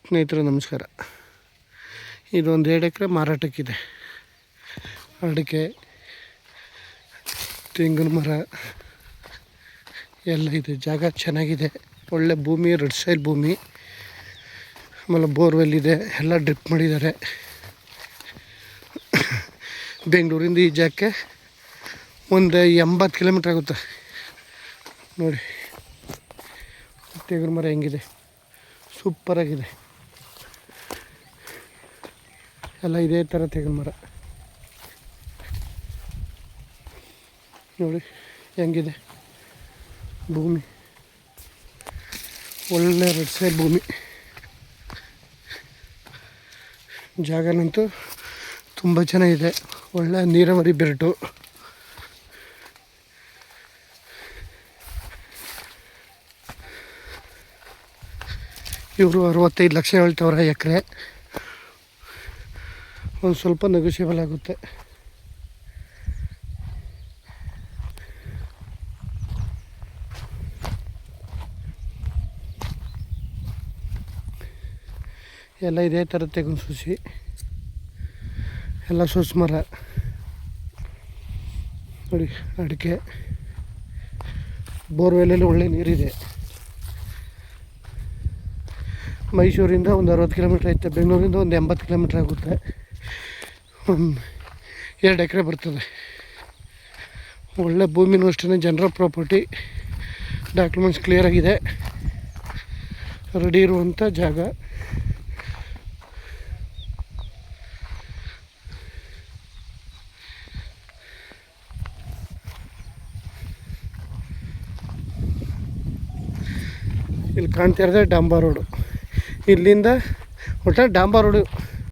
ಸ್ನೇಹಿತರು ನಮಸ್ಕಾರ. ಇದೊಂದು 2 ಎಕರೆ ಮಾರಾಟಕ್ಕಿದೆ. ಅಡಿಕೆ, ತೆಂಗಿನ ಮರ ಎಲ್ಲ ಇದೆ. ಜಾಗ ಚೆನ್ನಾಗಿದೆ, ಒಳ್ಳೆ ಭೂಮಿ, ರೆಡ್ ಸೈಲ್ ಭೂಮಿ. ಆಮೇಲೆ ಬೋರ್ವೆಲ್ ಇದೆ, ಎಲ್ಲ ಡ್ರಿಪ್ ಮಾಡಿದ್ದಾರೆ. ಬೆಂಗಳೂರಿಂದ ಈ ಜಾಗಕ್ಕೆ ಒಂದು 80 ಕಿಲೋಮೀಟ್ರ್ ಆಗುತ್ತೆ. ನೋಡಿ ತೆಂಗಿನ ಮರ ಹೆಂಗಿದೆ, ಸೂಪರಾಗಿದೆ. ಎಲ್ಲ ಇದೇ ಥರ ತೆಂಗಿನ ಮರ ನೋಡಿ ಹೆಂಗಿದೆ. ಭೂಮಿ ಒಳ್ಳೆ ರೆಡ್ ಸೈಲ್ ಭೂಮಿ. ಜಾಗನಂತೂ ತುಂಬ ಚೆನ್ನಾಗಿದೆ. ಒಳ್ಳೆ ನೀರಾವರಿ ಬೆರಟು. ಇವರು 65 ಲಕ್ಷ ಹೇಳ್ತವ್ರೆ ಎಕರೆ. ಒಂದು ಸ್ವಲ್ಪ ನೆಗೋಷಿಯಬಲ್ ಆಗುತ್ತೆ. ಎಲ್ಲ ಇದೇ ಥರ ತೆಂಗಿನ ಸಸಿ, ಎಲ್ಲ ಸೊಸು ಮರ ನೋಡಿ. ಅಡಿಕೆ, ಬೋರ್ವೆಲ್ಲಲ್ಲಿ ಒಳ್ಳೆ ನೀರಿದೆ. ಮೈಸೂರಿಂದ ಒಂದು 60 ಕಿಲೋಮೀಟ್ರ್ ಐತೆ. ಬೆಂಗಳೂರಿಂದ ಒಂದು 80 ಕಿಲೋಮೀಟ್ರ್ ಆಗುತ್ತೆ. ಒಂದು 2 ಎಕರೆ ಬರ್ತದೆ. ಒಳ್ಳೆ ಭೂಮಿನೂ ಅಷ್ಟೇ, ಜನರಲ್ ಪ್ರಾಪರ್ಟಿ. ಡಾಕ್ಯುಮೆಂಟ್ಸ್ ಕ್ಲಿಯರಾಗಿದೆ, ರೆಡಿ ಇರುವಂಥ ಜಾಗ. ಇಲ್ಲಿ ಕಾಣ್ತಾ ಇರೋದೇ ಡಾಂಬಾ ರೋಡು. ಇಲ್ಲಿಂದ ಒಟ್ಟಾರೆ ಡಾಂಬಾ ರೋಡು